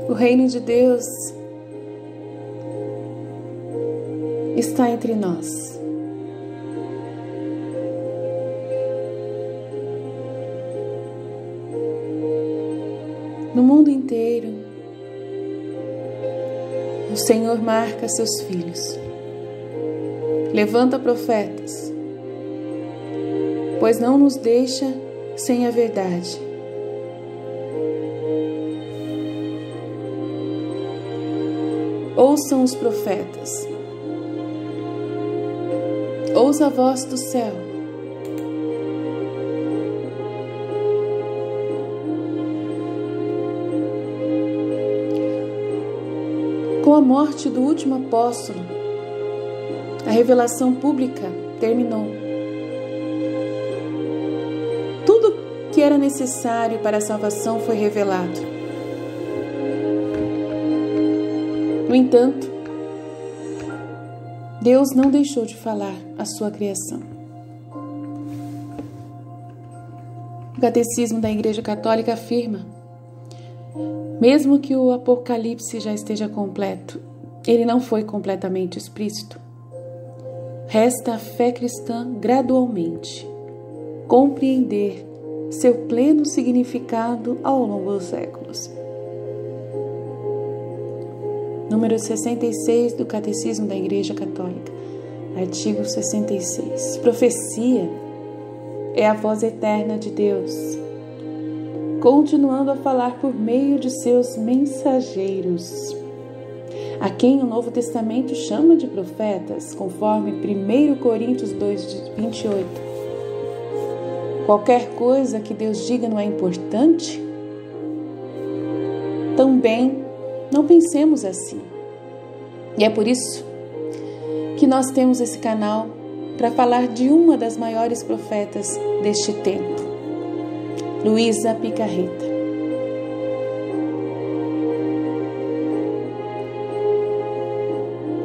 O reino de Deus está entre nós. No mundo inteiro, o Senhor marca seus filhos. Levanta profetas, pois não nos deixa sem a verdade. Ouçam os profetas. Ouça a voz do céu. Com a morte do último apóstolo, a revelação pública terminou. Tudo que era necessário para a salvação foi revelado. No entanto, Deus não deixou de falar a sua criação. O Catecismo da Igreja Católica afirma: mesmo que o Apocalipse já esteja completo, ele não foi completamente explícito. Resta a fé cristã gradualmente compreender seu pleno significado ao longo dos séculos. Número 66 do Catecismo da Igreja Católica, artigo 66. Profecia é a voz eterna de Deus, continuando a falar por meio de seus mensageiros, a quem o Novo Testamento chama de profetas, conforme 1 Coríntios 2:28. Qualquer coisa que Deus diga não é importante? Também não pensemos assim. E é por isso que nós temos esse canal para falar de uma das maiores profetas deste tempo, Luísa Picarreta.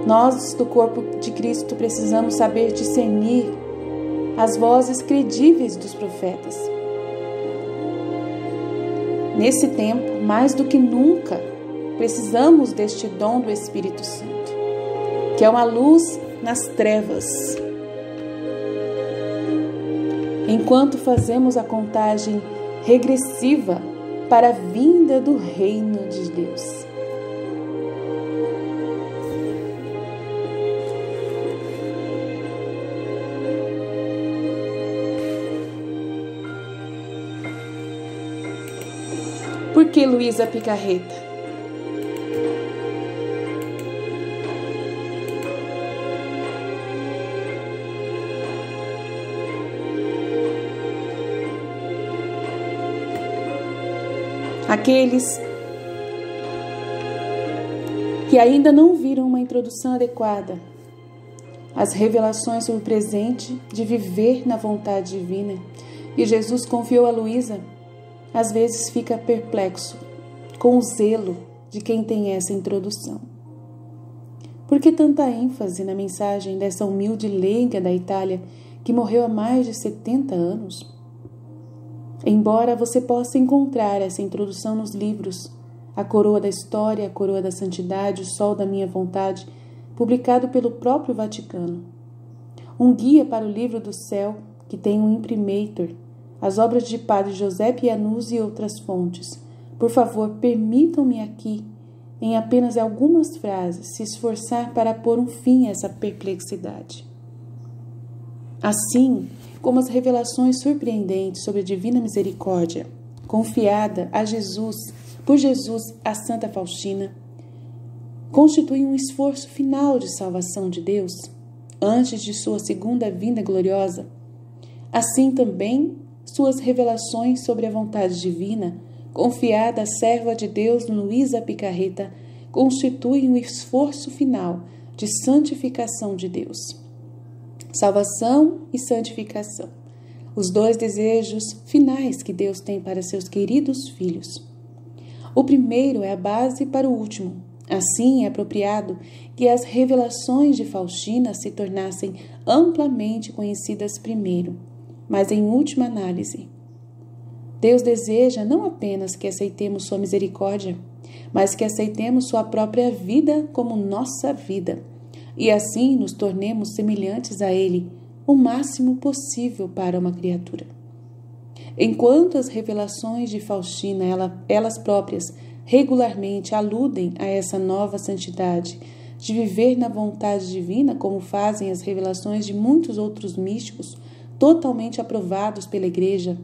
Nós, do corpo de Cristo, precisamos saber discernir as vozes credíveis dos profetas. Nesse tempo, mais do que nunca, precisamos deste dom do Espírito Santo, que é uma luz nas trevas. Enquanto fazemos a contagem regressiva para a vinda do reino de Deus. Por que Luísa Picarreta? Aqueles que ainda não viram uma introdução adequada às revelações sobre o presente de viver na vontade divina e Jesus confiou a Luísa, às vezes fica perplexo com o zelo de quem tem essa introdução. Por que tanta ênfase na mensagem dessa humilde leiga da Itália que morreu há mais de 70 anos? Embora você possa encontrar essa introdução nos livros A Coroa da História, A Coroa da Santidade, O Sol da Minha Vontade, publicado pelo próprio Vaticano. Um guia para o livro do céu, que tem um imprimatur, as obras de Padre José Pianuzzi e outras fontes. Por favor, permitam-me aqui, em apenas algumas frases, se esforçar para pôr um fim a essa perplexidade. Assim como as revelações surpreendentes sobre a divina misericórdia, confiada a Jesus, por Jesus a Santa Faustina, constituem um esforço final de salvação de Deus, antes de sua segunda vinda gloriosa. Assim também, suas revelações sobre a vontade divina, confiada à serva de Deus Luísa Picarreta, constituem um esforço final de santificação de Deus. salvação e santificação. Os dois desejos finais que Deus tem para seus queridos filhos. O primeiro é a base para o último. Assim, é apropriado que as revelações de Faustina se tornassem amplamente conhecidas primeiro, mas em última análise. Deus deseja não apenas que aceitemos sua misericórdia, mas que aceitemos sua própria vida como nossa vida, e assim nos tornemos semelhantes a Ele o máximo possível para uma criatura. Enquanto as revelações de Faustina, elas próprias, regularmente aludem a essa nova santidade de viver na vontade divina, como fazem as revelações de muitos outros místicos, totalmente aprovados pela Igreja,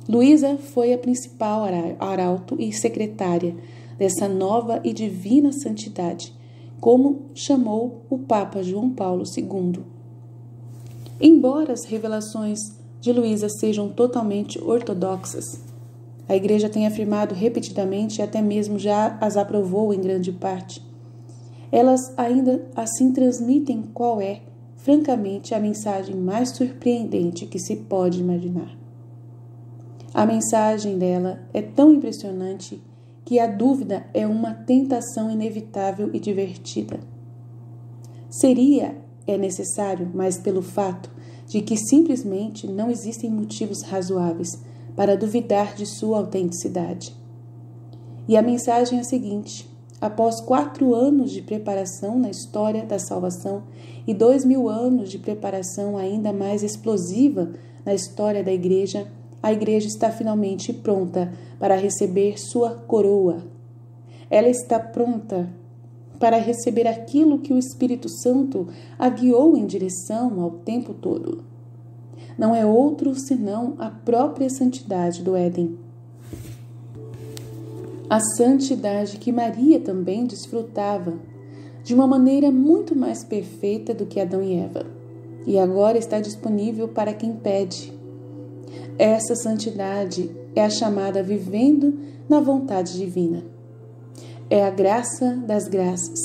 Luísa foi a principal arauto e secretária dessa nova e divina santidade, como chamou o Papa João Paulo II. Embora as revelações de Luísa sejam totalmente ortodoxas, a Igreja tem afirmado repetidamente e até mesmo já as aprovou em grande parte, elas ainda assim transmitem qual é, francamente, a mensagem mais surpreendente que se pode imaginar. A mensagem dela é tão impressionante que a dúvida é uma tentação inevitável e divertida. É necessário, mas pelo fato de que simplesmente não existem motivos razoáveis para duvidar de sua autenticidade. E a mensagem é a seguinte: após 4 anos de preparação na história da salvação e 2000 anos de preparação ainda mais explosiva na história da Igreja, a Igreja está finalmente pronta para receber sua coroa. Ela está pronta para receber aquilo que o Espírito Santo a guiou em direção ao tempo todo. Não é outro senão a própria santidade do Éden. A santidade que Maria também desfrutava de uma maneira muito mais perfeita do que Adão e Eva, e agora está disponível para quem pede. Essa santidade é a chamada vivendo na vontade divina. É a graça das graças.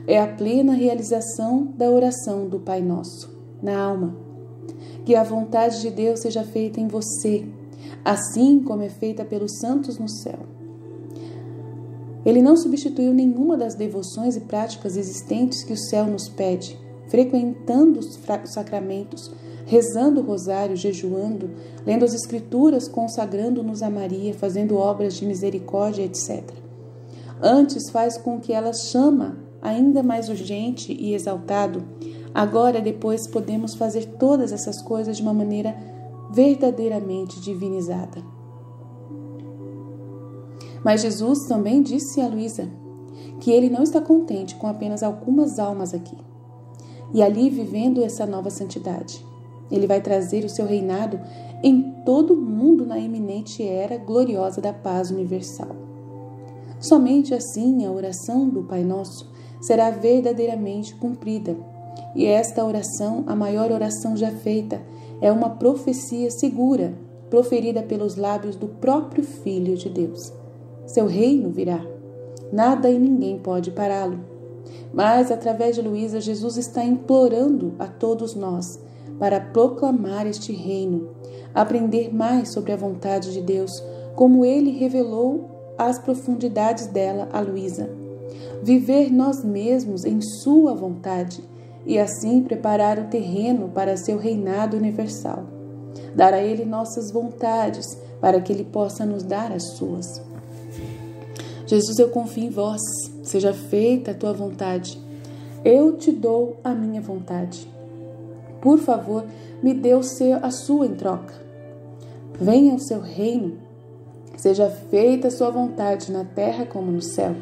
É a plena realização da oração do Pai Nosso, na alma. Que a vontade de Deus seja feita em você, assim como é feita pelos santos no céu. Ele não substituiu nenhuma das devoções e práticas existentes que o céu nos pede, frequentando os sacramentos, rezando o rosário, jejuando, lendo as Escrituras, consagrando-nos a Maria, fazendo obras de misericórdia, etc. Antes faz com que ela chama, ainda mais urgente e exaltado. Agora, depois, podemos fazer todas essas coisas de uma maneira verdadeiramente divinizada. Mas Jesus também disse a Luísa que ele não está contente com apenas algumas almas aqui, e ali vivendo essa nova santidade. Ele vai trazer o seu reinado em todo o mundo na iminente era gloriosa da paz universal. Somente assim a oração do Pai Nosso será verdadeiramente cumprida. E esta oração, a maior oração já feita, é uma profecia segura, proferida pelos lábios do próprio Filho de Deus. Seu reino virá. Nada e ninguém pode pará-lo. Mas, através de Luísa, Jesus está implorando a todos nós para proclamar este reino, aprender mais sobre a vontade de Deus, como ele revelou as profundidades dela a Luísa, viver nós mesmos em sua vontade e assim preparar o terreno para seu reinado universal, dar a ele nossas vontades para que ele possa nos dar as suas. Jesus, eu confio em vós, seja feita a tua vontade. Eu te dou a minha vontade. Por favor, me dê a sua em troca. Venha o seu reino, seja feita a sua vontade na terra como no céu.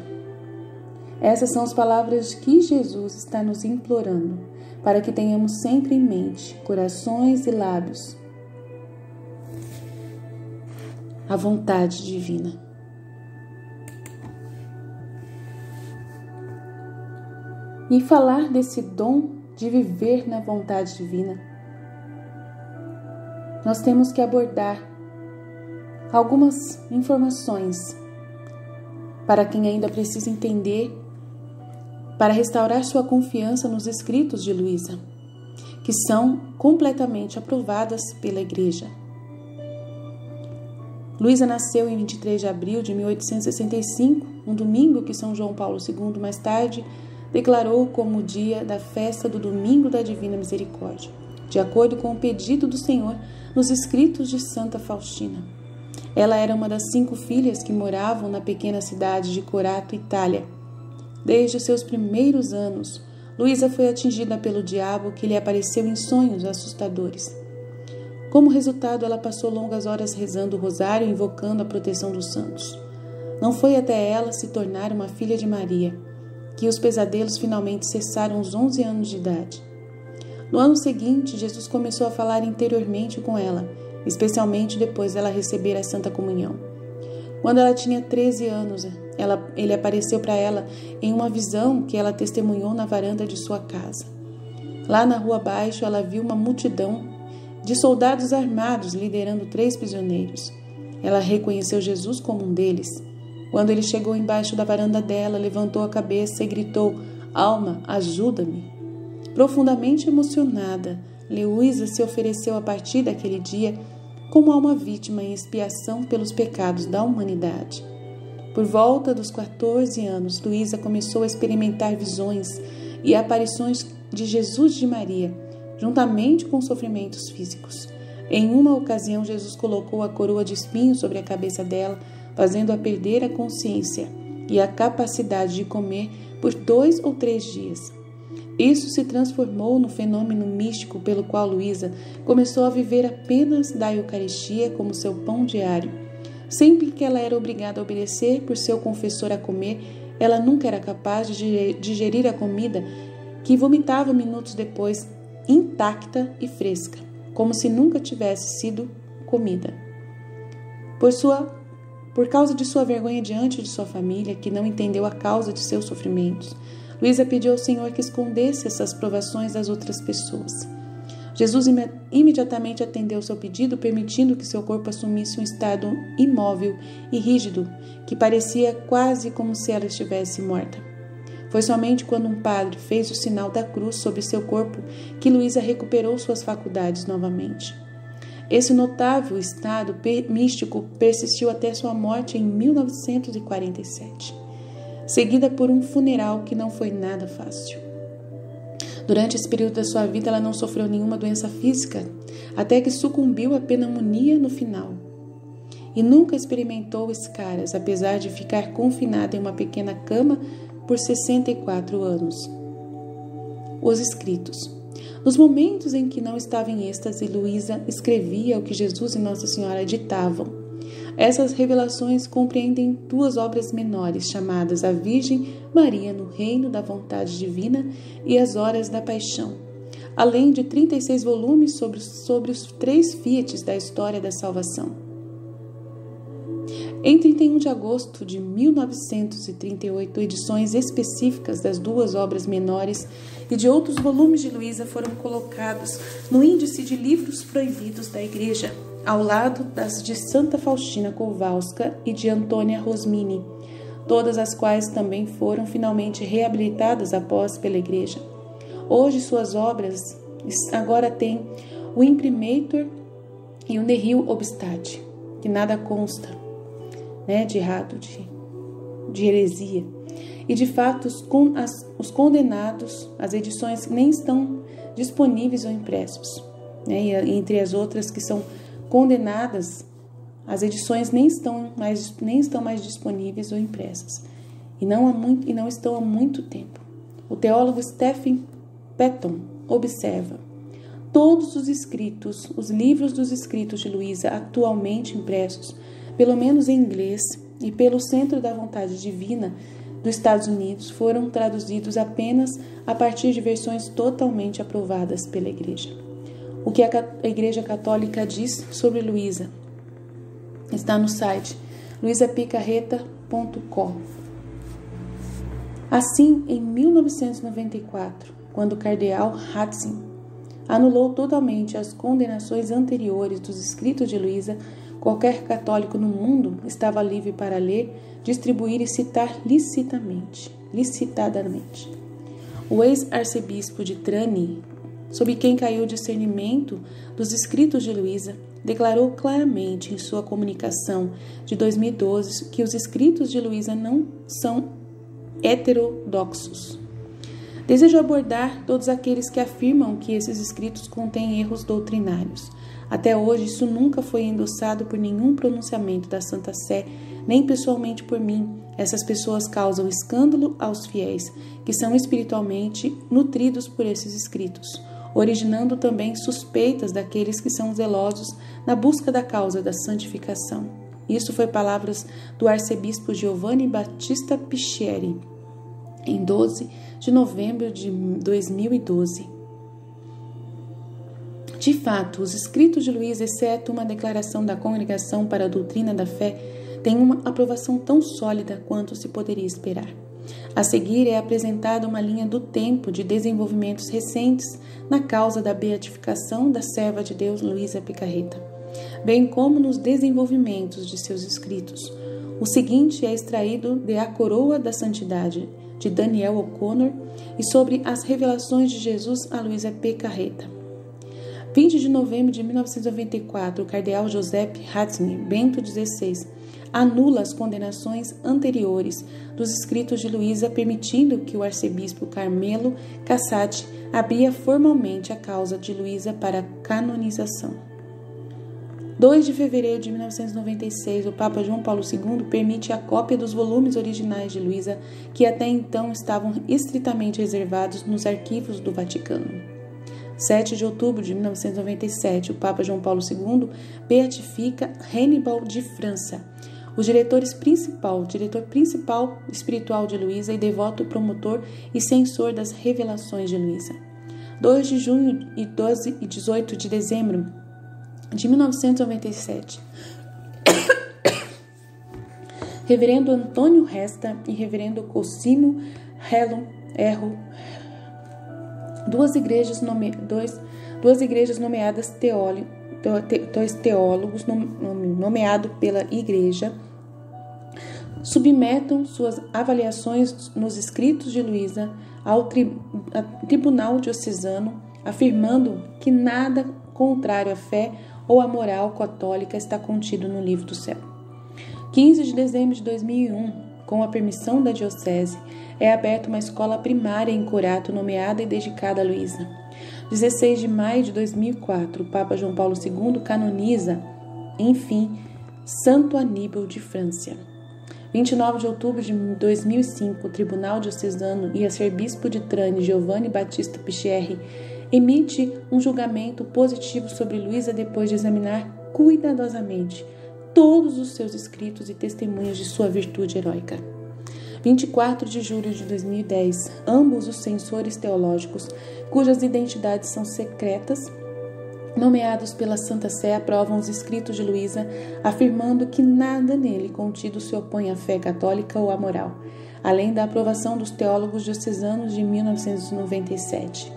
Essas são as palavras que Jesus está nos implorando, para que tenhamos sempre em mente, corações e lábios, a vontade divina. E falar desse dom de viver na vontade divina, nós temos que abordar algumas informações para quem ainda precisa entender, para restaurar sua confiança nos escritos de Luísa, que são completamente aprovadas pela Igreja. Luísa nasceu em 23 de abril de 1865, um domingo que São João Paulo II, mais tarde, declarou como o dia da festa do Domingo da Divina Misericórdia, de acordo com o pedido do Senhor nos escritos de Santa Faustina. Ela era uma das 5 filhas que moravam na pequena cidade de Corato, Itália. Desde seus primeiros anos, Luísa foi atingida pelo diabo, que lhe apareceu em sonhos assustadores. Como resultado, ela passou longas horas rezando o rosário e invocando a proteção dos santos. Não foi até ela se tornar uma filha de Maria que os pesadelos finalmente cessaram aos 11 anos de idade. No ano seguinte, Jesus começou a falar interiormente com ela, especialmente depois dela receber a Santa Comunhão. Quando ela tinha 13 anos, ele apareceu para ela em uma visão que ela testemunhou na varanda de sua casa. Lá na rua abaixo, ela viu uma multidão de soldados armados liderando 3 prisioneiros. Ela reconheceu Jesus como um deles. Quando ele chegou embaixo da varanda dela, levantou a cabeça e gritou: "Alma, ajuda-me!" Profundamente emocionada, Luísa se ofereceu a partir daquele dia como alma vítima em expiação pelos pecados da humanidade. Por volta dos 14 anos, Luísa começou a experimentar visões e aparições de Jesus e de Maria, juntamente com sofrimentos físicos. Em uma ocasião, Jesus colocou a coroa de espinhos sobre a cabeça dela, fazendo-a perder a consciência e a capacidade de comer por 2 ou 3 dias. Isso se transformou no fenômeno místico pelo qual Luísa começou a viver apenas da Eucaristia como seu pão diário. Sempre que ela era obrigada a obedecer por seu confessor a comer, ela nunca era capaz de digerir a comida, que vomitava minutos depois, intacta e fresca, como se nunca tivesse sido comida. Por causa de sua vergonha diante de sua família, que não entendeu a causa de seus sofrimentos, Luísa pediu ao Senhor que escondesse essas provações das outras pessoas. Jesus imediatamente atendeu seu pedido, permitindo que seu corpo assumisse um estado imóvel e rígido, que parecia quase como se ela estivesse morta. Foi somente quando um padre fez o sinal da cruz sobre seu corpo que Luísa recuperou suas faculdades novamente. Esse notável estado místico persistiu até sua morte em 1947. Seguida por um funeral que não foi nada fácil. Durante esse período da sua vida, ela não sofreu nenhuma doença física, até que sucumbiu à pneumonia no final. E nunca experimentou escaras, apesar de ficar confinada em uma pequena cama por 64 anos. Os escritos. Nos momentos em que não estava em êxtase, Luísa escrevia o que Jesus e Nossa Senhora ditavam. Essas revelações compreendem 2 obras menores, chamadas A Virgem Maria no Reino da Vontade Divina e As Horas da Paixão, além de 36 volumes sobre os 3 fiates da história da salvação. Em 31 de agosto de 1938, edições específicas das 2 obras menores e de outros volumes de Luísa foram colocados no índice de livros proibidos da Igreja, ao lado das de Santa Faustina Kowalska e de Antônia Rosmini, todas as quais também foram finalmente reabilitadas após pela Igreja. Hoje suas obras agora têm o Imprimatur e o Nihil Obstat, que nada consta, de errado, de heresia. E de fato os condenados, as edições nem estão disponíveis ou impressos. E entre as outras que são condenadas, as edições nem estão mais disponíveis ou impressas. E não estão há muito tempo. O teólogo Stephen Patton observa: todos os escritos, os livros dos escritos de Luísa atualmente impressos, pelo menos em inglês, e pelo Centro da Vontade Divina dos Estados Unidos, foram traduzidos apenas a partir de versões totalmente aprovadas pela Igreja. O que a Igreja Católica diz sobre Luísa está no site luisapicarreta.com. Assim, em 1994, quando o cardeal Ratzinger anulou totalmente as condenações anteriores dos escritos de Luísa, qualquer católico no mundo estava livre para ler, distribuir e citar licitadamente. O ex-arcebispo de Trani, sob quem caiu o discernimento dos escritos de Luísa, declarou claramente em sua comunicação de 2012 que os escritos de Luísa não são heterodoxos. Desejo abordar todos aqueles que afirmam que esses escritos contêm erros doutrinários. Até hoje, isso nunca foi endossado por nenhum pronunciamento da Santa Sé, nem pessoalmente por mim. Essas pessoas causam escândalo aos fiéis, que são espiritualmente nutridos por esses escritos, originando também suspeitas daqueles que são zelosos na busca da causa da santificação. Isso foi palavras do arcebispo Giovanni Battista Picheri, em 12 de novembro de 2012. De fato, os escritos de Luísa, exceto uma declaração da Congregação para a Doutrina da Fé, têm uma aprovação tão sólida quanto se poderia esperar. A seguir é apresentada uma linha do tempo de desenvolvimentos recentes na causa da beatificação da serva de Deus Luísa Picarreta, bem como nos desenvolvimentos de seus escritos. O seguinte é extraído de A Coroa da Santidade, de Daniel O'Connor, e sobre as revelações de Jesus a Luísa Picarreta. 20 de novembro de 1994, o cardeal Giuseppe Ratzinger, Bento XVI, anula as condenações anteriores dos escritos de Luísa, permitindo que o arcebispo Carmelo Cassati abria formalmente a causa de Luísa para canonização. 2 de fevereiro de 1996, o Papa João Paulo II permite a cópia dos volumes originais de Luísa, que até então estavam estritamente reservados nos arquivos do Vaticano. 7 de outubro de 1997, o Papa João Paulo II beatifica Hannibal de França, o diretor principal espiritual de Luísa e devoto promotor e censor das revelações de Luísa. 2 de junho e 12 e 18 de dezembro de 1997, Reverendo Antônio Resta e Reverendo Cosimo Erro, duas igrejas nomeadas teólogos nomeado pela igreja, submetam suas avaliações nos escritos de Luísa ao Tribunal Diocesano, afirmando que nada contrário à fé ou à moral católica está contido no livro do céu. 15 de dezembro de 2001, com a permissão da diocese, é aberta uma escola primária em Corato nomeada e dedicada a Luísa. 16 de maio de 2004, o Papa João Paulo II canoniza, enfim, Santo Aníbal de França. 29 de outubro de 2005, o Tribunal Diocesano e arcebispo de Trani, Giovanni Battista Picheri, emite um julgamento positivo sobre Luísa depois de examinar cuidadosamente todos os seus escritos e testemunhos de sua virtude heróica. 24 de julho de 2010, ambos os censores teológicos, cujas identidades são secretas, nomeados pela Santa Sé, aprovam os escritos de Luísa, afirmando que nada nele contido se opõe à fé católica ou à moral, além da aprovação dos teólogos diocesanos de 1997.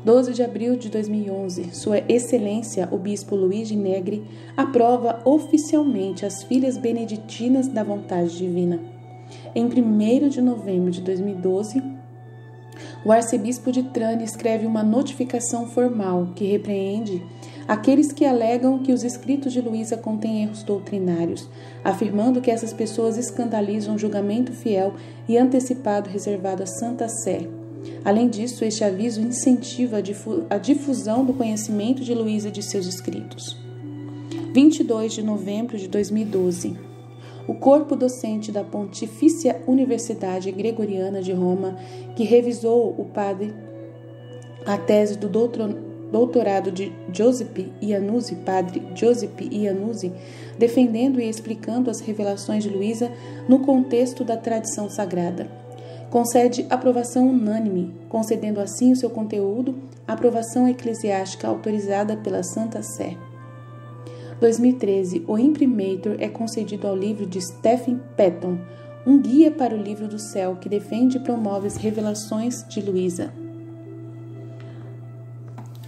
12 de abril de 2011, Sua Excelência, o Bispo Luigi Negri, aprova oficialmente as filhas beneditinas da vontade divina. Em 1º de novembro de 2012, o arcebispo de Trani escreve uma notificação formal que repreende aqueles que alegam que os escritos de Luísa contêm erros doutrinários, afirmando que essas pessoas escandalizam o julgamento fiel e antecipado reservado à Santa Sé. Além disso, este aviso incentiva a difusão do conhecimento de Luísa e de seus escritos. 22 de novembro de 2012. O corpo docente da Pontifícia Universidade Gregoriana de Roma, que revisou a tese do doutorado de Giuseppe Iannuzzi, padre Giuseppe Iannuzzi, defendendo e explicando as revelações de Luísa no contexto da tradição sagrada. Concede aprovação unânime, concedendo assim o seu conteúdo, aprovação eclesiástica autorizada pela Santa Sé. 2013, o imprimatur é concedido ao livro de Stephen Patton, um guia para o livro do céu que defende e promove as revelações de Luísa.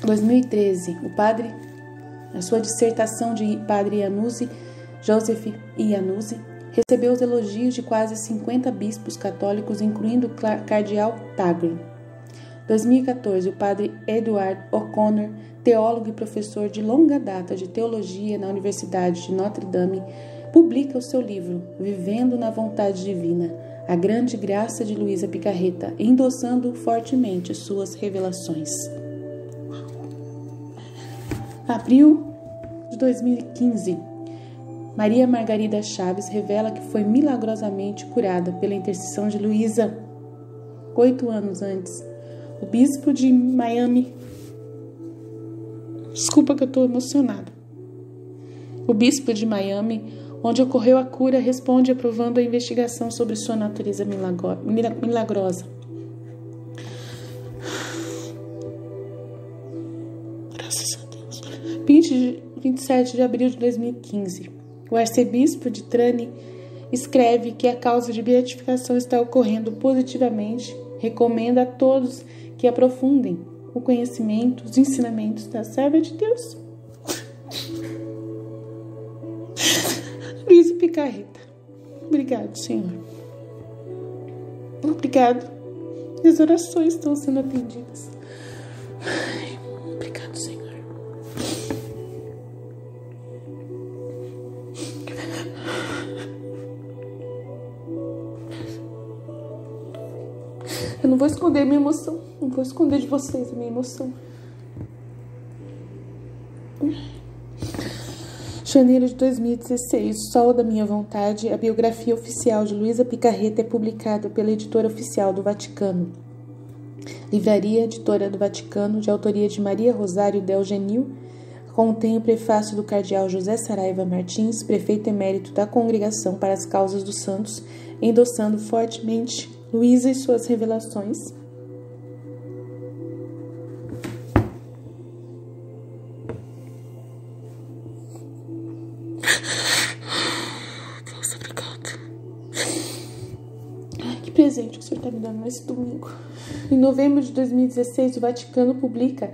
2013, a sua dissertação de padre Iannuzzi, Joseph Iannuzzi, recebeu os elogios de quase 50 bispos católicos, incluindo o cardeal Tagle. 2014, o padre Edward O'Connor, teólogo e professor de longa data de teologia na Universidade de Notre Dame, publica o seu livro Vivendo na Vontade Divina, a grande graça de Luísa Picarreta, endossando fortemente suas revelações. Abril de 2015, Maria Margarida Chaves revela que foi milagrosamente curada pela intercessão de Luísa. 8 anos antes, o bispo de Miami... Desculpa que eu estou emocionada. O bispo de Miami, onde ocorreu a cura, responde aprovando a investigação sobre sua natureza milagrosa. Graças a Deus. 27 de abril de 2015. O arcebispo de Trani escreve que a causa de beatificação está ocorrendo positivamente. Recomenda a todos que aprofundem o conhecimento, os ensinamentos da serva de Deus. Luísa Picarreta. Obrigado, Senhor. Obrigado. As orações estão sendo atendidas. Obrigado, Senhor. Eu não vou esconder minha emoção. Não vou esconder de vocês a minha emoção. Janeiro de 2016, Sol da Minha Vontade, a biografia oficial de Luísa Picarreta é publicada pela editora oficial do Vaticano. Livraria Editora do Vaticano, de autoria de Maria Rosário Del Genil, contém o prefácio do cardeal José Saraiva Martins, prefeito emérito da Congregação para as Causas dos Santos, endossando fortemente Luísa e suas revelações. Deus, obrigado. Ai, que presente que o Senhor está me dando nesse domingo. Em novembro de 2016, o Vaticano publica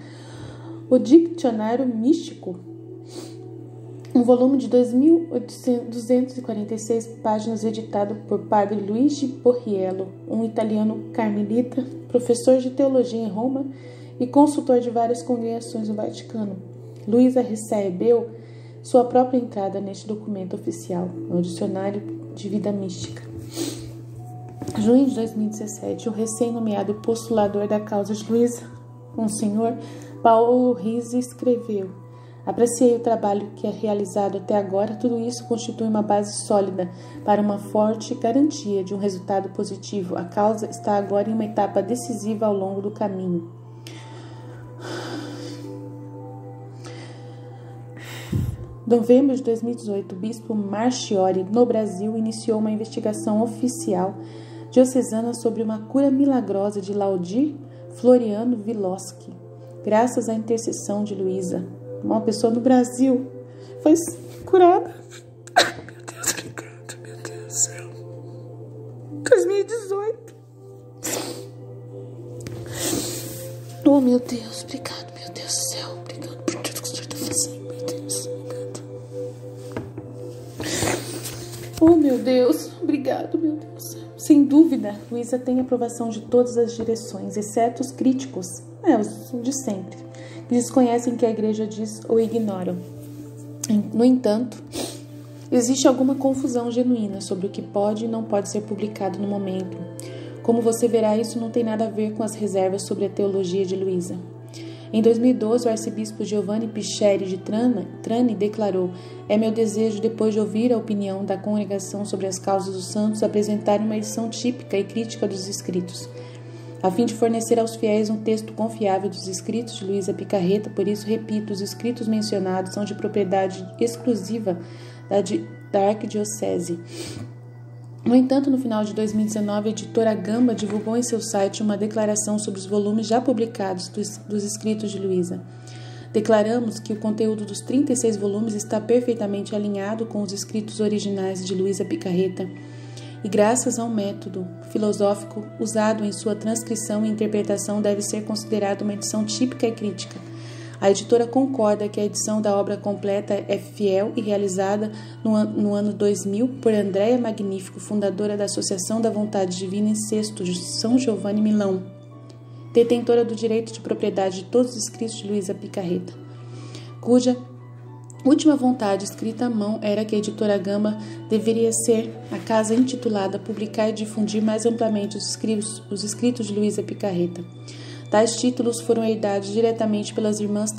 o Dicionário Místico, um volume de 2.246 páginas, editado por padre Luigi Borriello, um italiano carmelita, professor de teologia em Roma e consultor de várias congregações no Vaticano. Luísa recebeu sua própria entrada neste documento oficial, no Dicionário de Vida Mística. Junho de 2017, o recém-nomeado postulador da causa de Luísa, Monsenhor Paulo Rizzi, escreveu: apreciei o trabalho que é realizado até agora. Tudo isso constitui uma base sólida para uma forte garantia de um resultado positivo. A causa está agora em uma etapa decisiva ao longo do caminho. Novembro de 2018, o bispo Marchiori, no Brasil, iniciou uma investigação oficial diocesana sobre uma cura milagrosa de Laudir Floriano Viloschi, graças à intercessão de Luísa. Uma pessoa no Brasil foi curada. Meu Deus, obrigado, meu Deus do céu. 2018. Oh, meu Deus, obrigado, meu Deus do céu. Obrigado por tudo que o Senhor está fazendo, meu Deus. Obrigado. Oh, meu Deus, obrigado, meu Deus. Sem dúvida, Luísa tem aprovação de todas as direções, exceto os críticos, os de sempre, que desconhecem o que a igreja diz ou ignoram. No entanto, existe alguma confusão genuína sobre o que pode e não pode ser publicado no momento. Como você verá, isso não tem nada a ver com as reservas sobre a teologia de Luísa. Em 2012, o arcebispo Giovanni Picheri de Trani declarou: é meu desejo, depois de ouvir a opinião da congregação sobre as causas dos santos, apresentar uma edição típica e crítica dos escritos, a fim de fornecer aos fiéis um texto confiável dos escritos de Luísa Picarreta. Por isso, repito, os escritos mencionados são de propriedade exclusiva da Arquidiocese. No entanto, no final de 2019, a editora Gamba divulgou em seu site uma declaração sobre os volumes já publicados dos escritos de Luísa. Declaramos que o conteúdo dos 36 volumes está perfeitamente alinhado com os escritos originais de Luísa Picarreta, e graças ao método filosófico usado em sua transcrição e interpretação deve ser considerada uma edição típica e crítica. A editora concorda que a edição da obra completa é fiel e realizada no ano 2000 por Andréa Magnífico, fundadora da Associação da Vontade Divina em Sexto de São Giovanni, Milão. detentora do direito de propriedade de todos os escritos de Luísa Picarreta, cuja última vontade escrita à mão era que a editora Gamba deveria ser a casa intitulada publicar e difundir mais amplamente os escritos de Luísa Picarreta. Tais títulos foram herdados diretamente pelas irmãs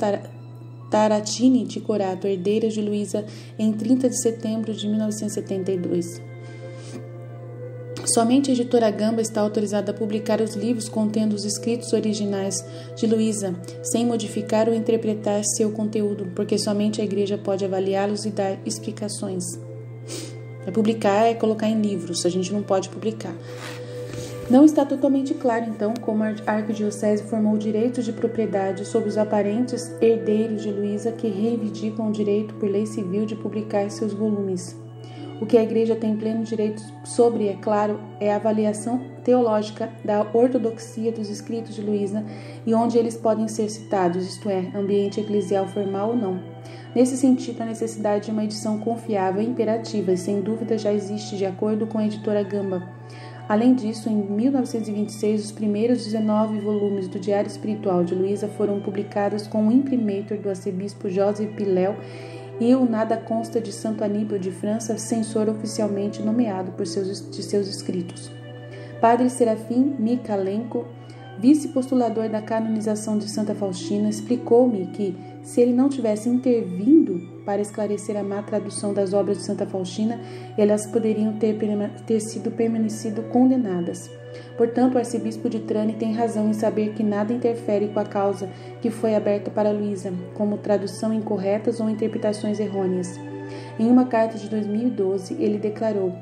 Taratini de Corato, herdeiras de Luísa, em 30 de setembro de 1972. Somente a editora Gamba está autorizada a publicar os livros contendo os escritos originais de Luísa, sem modificar ou interpretar seu conteúdo, porque somente a Igreja pode avaliá-los e dar explicações. Publicar é colocar em livros, a gente não pode publicar. Não está totalmente claro, então, como a Arquidiocese formou direitos de propriedade sobre os aparentes herdeiros de Luísa que reivindicam o direito por lei civil de publicar seus volumes. O que a Igreja tem pleno direito sobre, é claro, é a avaliação teológica da ortodoxia dos escritos de Luísa e onde eles podem ser citados, isto é, ambiente eclesial formal ou não. Nesse sentido, a necessidade de uma edição confiável é imperativa e, sem dúvida, já existe de acordo com a editora Gamba. Além disso, em 1926, os primeiros 19 volumes do Diário Espiritual de Luísa foram publicados com o imprimatur do arcebispo Joseph Pilel e o Nada Consta de Santo Aníbal de França, censor oficialmente nomeado de seus escritos. Padre Serafim Mikalenko, vice-postulador da canonização de Santa Faustina, explicou-me que, se ele não tivesse intervindo para esclarecer a má tradução das obras de Santa Faustina, elas poderiam ter permanecido condenadas. Portanto, o arcebispo de Trani tem razão em saber que nada interfere com a causa que foi aberta para Luísa, como tradução incorretas ou interpretações errôneas. Em uma carta de 2012, ele declarou: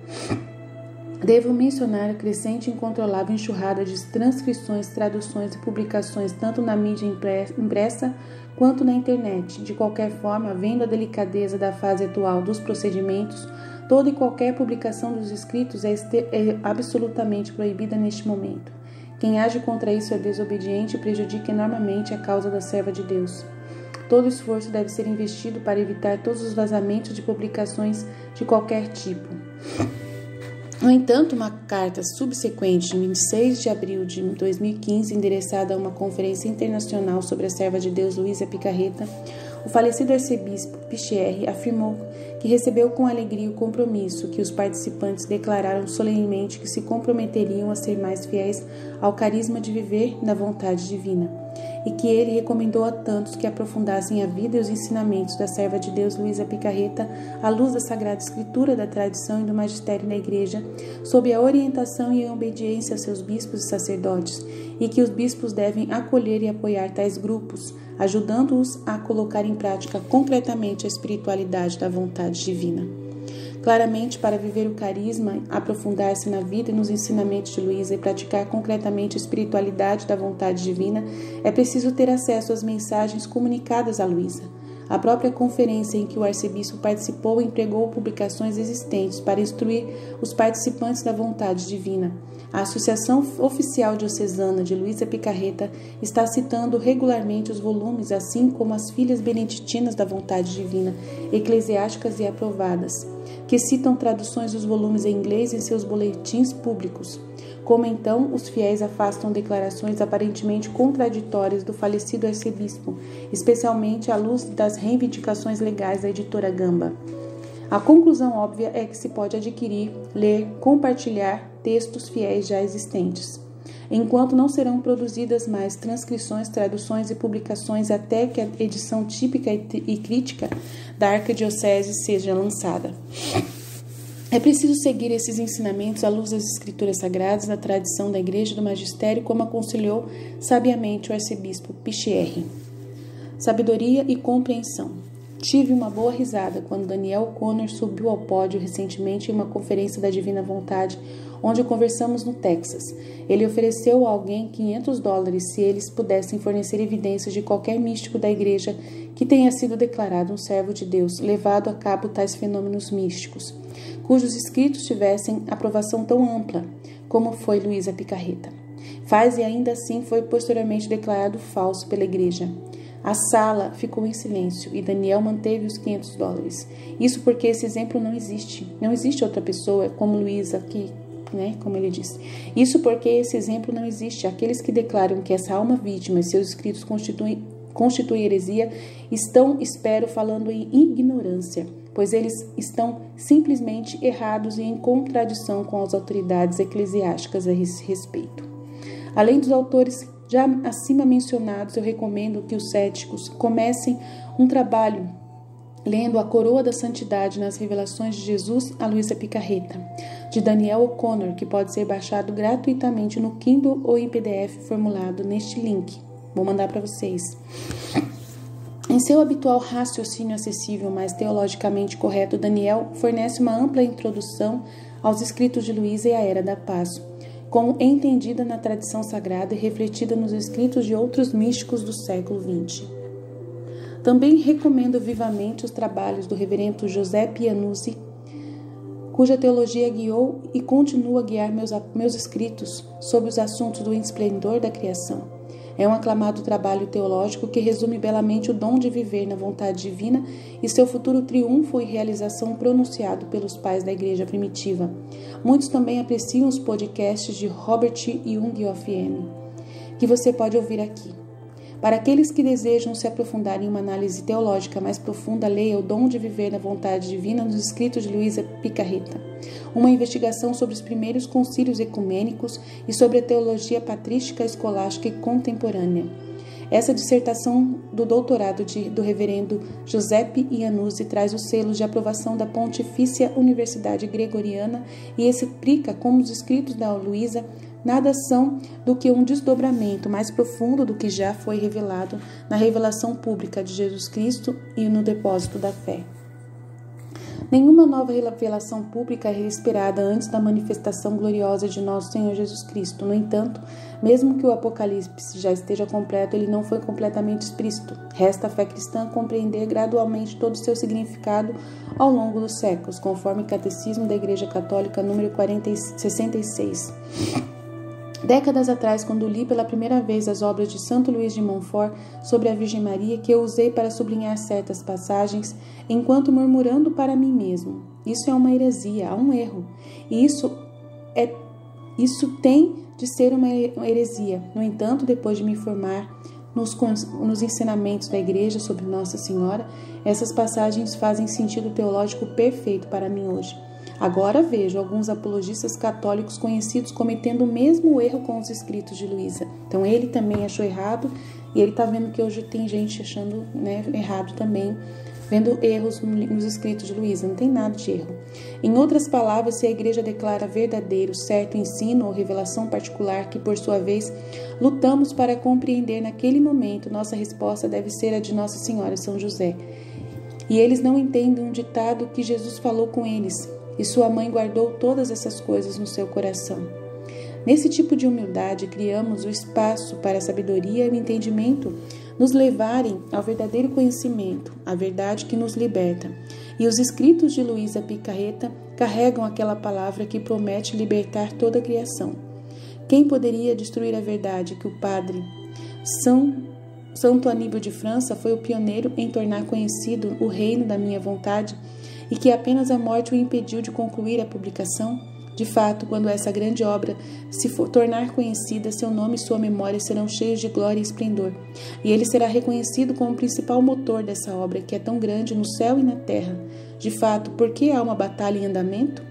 devo mencionar a crescente e incontrolável enxurrada de transcrições, traduções e publicações tanto na mídia impressa quanto na internet. De qualquer forma, vendo a delicadeza da fase atual dos procedimentos, toda e qualquer publicação dos escritos é absolutamente proibida neste momento. Quem age contra isso é desobediente e prejudica enormemente a causa da serva de Deus. Todo esforço deve ser investido para evitar todos os vazamentos de publicações de qualquer tipo. No entanto, uma carta subsequente, em 26 de abril de 2015, endereçada a uma conferência internacional sobre a serva de Deus Luísa Picarreta, o falecido arcebispo Pichierre afirmou que recebeu com alegria o compromisso que os participantes declararam solenemente que se comprometeriam a ser mais fiéis ao carisma de viver na vontade divina, e que ele recomendou a tantos que aprofundassem a vida e os ensinamentos da serva de Deus Luísa Picarreta à luz da Sagrada Escritura, da tradição e do magistério da Igreja, sob a orientação e a obediência a seus bispos e sacerdotes, e que os bispos devem acolher e apoiar tais grupos, ajudando-os a colocar em prática concretamente a espiritualidade da vontade divina. Claramente, para viver o carisma, aprofundar-se na vida e nos ensinamentos de Luísa e praticar concretamente a espiritualidade da vontade divina, é preciso ter acesso às mensagens comunicadas a Luísa. A própria conferência em que o arcebispo participou empregou publicações existentes para instruir os participantes da vontade divina. A Associação Oficial Diocesana de Luísa Picarreta está citando regularmente os volumes, assim como as filhas beneditinas da vontade divina, eclesiásticas e aprovadas, que citam traduções dos volumes em inglês em seus boletins públicos. Como então os fiéis afastam declarações aparentemente contraditórias do falecido arcebispo, especialmente à luz das reivindicações legais da editora Gamba? A conclusão óbvia é que se pode adquirir, ler, compartilhar textos fiéis já existentes, enquanto não serão produzidas mais transcrições, traduções e publicações até que a edição típica e crítica da Arquidiocese seja lançada. É preciso seguir esses ensinamentos à luz das Escrituras Sagradas, da tradição da Igreja e do Magistério, como aconselhou sabiamente o arcebispo Pichierre. Sabedoria e compreensão. Tive uma boa risada quando Daniel Conner subiu ao pódio recentemente em uma conferência da Divina Vontade, onde conversamos no Texas. Ele ofereceu a alguém $500 se eles pudessem fornecer evidências de qualquer místico da Igreja que tenha sido declarado um servo de Deus, levado a cabo tais fenômenos místicos, cujos escritos tivessem aprovação tão ampla como foi Luísa Picarreta. Faz e ainda assim foi posteriormente declarado falso pela Igreja. A sala ficou em silêncio e Daniel manteve os $500. Isso porque esse exemplo não existe. Não existe outra pessoa como Luísa que né? Como ele diz. Isso porque esse exemplo não existe. Aqueles que declaram que essa alma vítima e seus escritos constituem heresia estão, espero, falando em ignorância, pois eles estão simplesmente errados e em contradição com as autoridades eclesiásticas a esse respeito. Além dos autores já acima mencionados, eu recomendo que os céticos comecem um trabalho lendo A Coroa da Santidade nas Revelações de Jesus a Luísa Picarreta, de Daniel O'Connor, que pode ser baixado gratuitamente no Kindle ou em PDF formulado neste link. Vou mandar para vocês. Em seu habitual raciocínio acessível, mas teologicamente correto, Daniel fornece uma ampla introdução aos escritos de Luísa e a Era da Paz, como entendida na tradição sagrada e refletida nos escritos de outros místicos do século XX. Também recomendo vivamente os trabalhos do reverendo José Pianuzzi, cuja teologia guiou e continua a guiar meus escritos sobre os assuntos do esplendor da criação. É um aclamado trabalho teológico que resume belamente o dom de viver na vontade divina e seu futuro triunfo e realização pronunciado pelos pais da Igreja primitiva. Muitos também apreciam os podcasts de Robert Young of que você pode ouvir aqui. Para aqueles que desejam se aprofundar em uma análise teológica mais profunda, leia O Dom de Viver na Vontade Divina nos escritos de Luísa Picarreta, uma investigação sobre os primeiros concílios ecumênicos e sobre a teologia patrística, escolástica e contemporânea. Essa dissertação do doutorado do reverendo Giuseppe Iannuzzi traz os selos de aprovação da Pontifícia Universidade Gregoriana e explica como os escritos da Luísa nada são do que um desdobramento mais profundo do que já foi revelado na revelação pública de Jesus Cristo e no depósito da fé. Nenhuma nova revelação pública é esperada antes da manifestação gloriosa de nosso Senhor Jesus Cristo. No entanto, mesmo que o Apocalipse já esteja completo, ele não foi completamente explícito. Resta a fé cristã compreender gradualmente todo o seu significado ao longo dos séculos, conforme o Catecismo da Igreja Católica número 66. Décadas atrás, quando li pela primeira vez as obras de Santo Luís de Montfort sobre a Virgem Maria, que eu usei para sublinhar certas passagens, enquanto murmurando para mim mesmo: isso é uma heresia, há um erro, e isso tem de ser uma heresia. No entanto, depois de me informar nos ensinamentos da Igreja sobre Nossa Senhora, essas passagens fazem sentido teológico perfeito para mim hoje. Agora vejo alguns apologistas católicos conhecidos cometendo o mesmo erro com os escritos de Luísa. Então ele também achou errado e ele está vendo que hoje tem gente achando, né, errado também, vendo erros nos escritos de Luísa. Não tem nada de erro. Em outras palavras, se a Igreja declara verdadeiro certo ensino ou revelação particular que, por sua vez, lutamos para compreender naquele momento, nossa resposta deve ser a de Nossa Senhora São José. E eles não entendem um ditado que Jesus falou com eles: e sua mãe guardou todas essas coisas no seu coração. Nesse tipo de humildade, criamos o espaço para a sabedoria e o entendimento nos levarem ao verdadeiro conhecimento, a verdade que nos liberta. E os escritos de Luísa Picarreta carregam aquela palavra que promete libertar toda a criação. Quem poderia destruir a verdade que o padre Santo Aníbal de França foi o pioneiro em tornar conhecido o reino da minha vontade e que apenas a morte o impediu de concluir a publicação? De fato, quando essa grande obra se tornar conhecida, seu nome e sua memória serão cheios de glória e esplendor, e ele será reconhecido como o principal motor dessa obra, que é tão grande no céu e na terra. De fato, por que há uma batalha em andamento?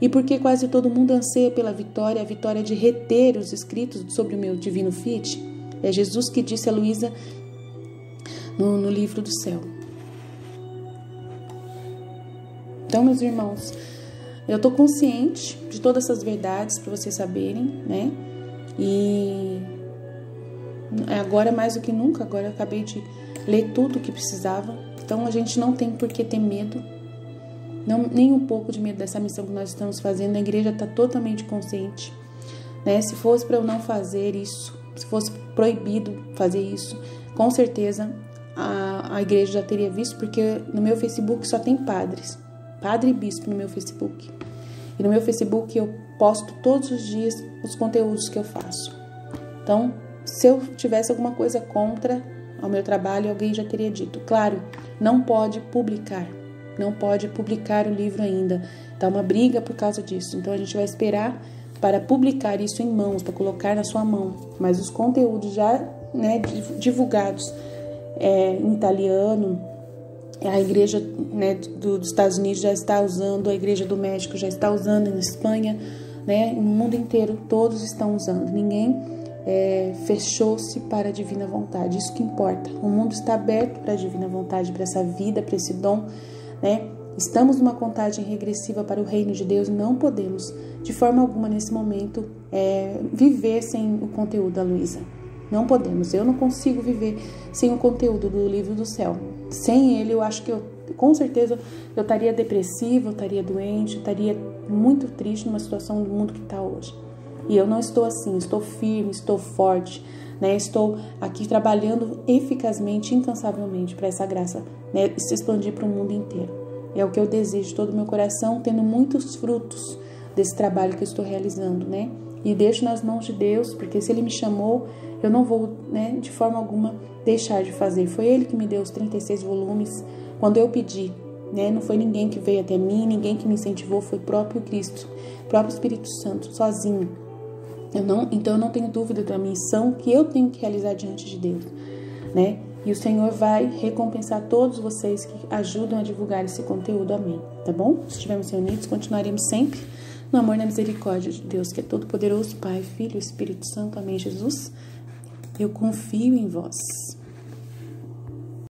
E por que quase todo mundo anseia pela vitória, a vitória de reter os escritos sobre o meu divino Fiat? É Jesus que disse a Luísa no livro do céu. Então, meus irmãos, eu estou consciente de todas essas verdades para vocês saberem, né? E agora mais do que nunca, agora eu acabei de ler tudo o que precisava. Então a gente não tem por que ter medo, nem um pouco de medo dessa missão que nós estamos fazendo. A igreja está totalmente consciente, né? Se fosse para eu não fazer isso, se fosse proibido fazer isso, com certeza a igreja já teria visto, porque no meu Facebook só tem padre e bispo no meu Facebook. E no meu Facebook eu posto todos os dias os conteúdos que eu faço. Então, se eu tivesse alguma coisa contra ao meu trabalho, alguém já teria dito. Claro, não pode publicar o livro ainda. Tá uma briga por causa disso. Então, a gente vai esperar para publicar isso em mãos, para colocar na sua mão, mas os conteúdos já, né, divulgados em italiano, a igreja, né, dos Estados Unidos já está usando, a igreja do México já está usando, na Espanha, né, no mundo inteiro todos estão usando. Ninguém fechou-se para a divina vontade, isso que importa. O mundo está aberto para a divina vontade, para essa vida, para esse dom, né? Estamos numa contagem regressiva para o reino de Deus e não podemos, de forma alguma nesse momento, viver sem o conteúdo da Luísa. Não podemos. Eu não consigo viver sem o conteúdo do livro do céu. Sem ele, eu acho que com certeza eu estaria depressiva, eu estaria doente, eu estaria muito triste numa situação do mundo que está hoje. E eu não estou assim, estou firme, estou forte, né? Estou aqui trabalhando eficazmente, incansavelmente para essa graça, né, se expandir para o mundo inteiro. É o que eu desejo de todo o meu coração, tendo muitos frutos desse trabalho que eu estou realizando, né? E deixo nas mãos de Deus, porque se Ele me chamou, eu não vou, né, de forma alguma deixar de fazer. Foi Ele que me deu os 36 volumes quando eu pedi, né? Não foi ninguém que veio até mim, ninguém que me incentivou, foi o próprio Cristo, o próprio Espírito Santo, sozinho. Então eu não tenho dúvida da missão que eu tenho que realizar diante de Deus, né? E o Senhor vai recompensar todos vocês que ajudam a divulgar esse conteúdo. Amém. Tá bom? Se estivermos reunidos, continuaremos sempre no amor e na misericórdia de Deus, que é todo poderoso, Pai, Filho e Espírito Santo. Amém, Jesus. Eu confio em vós.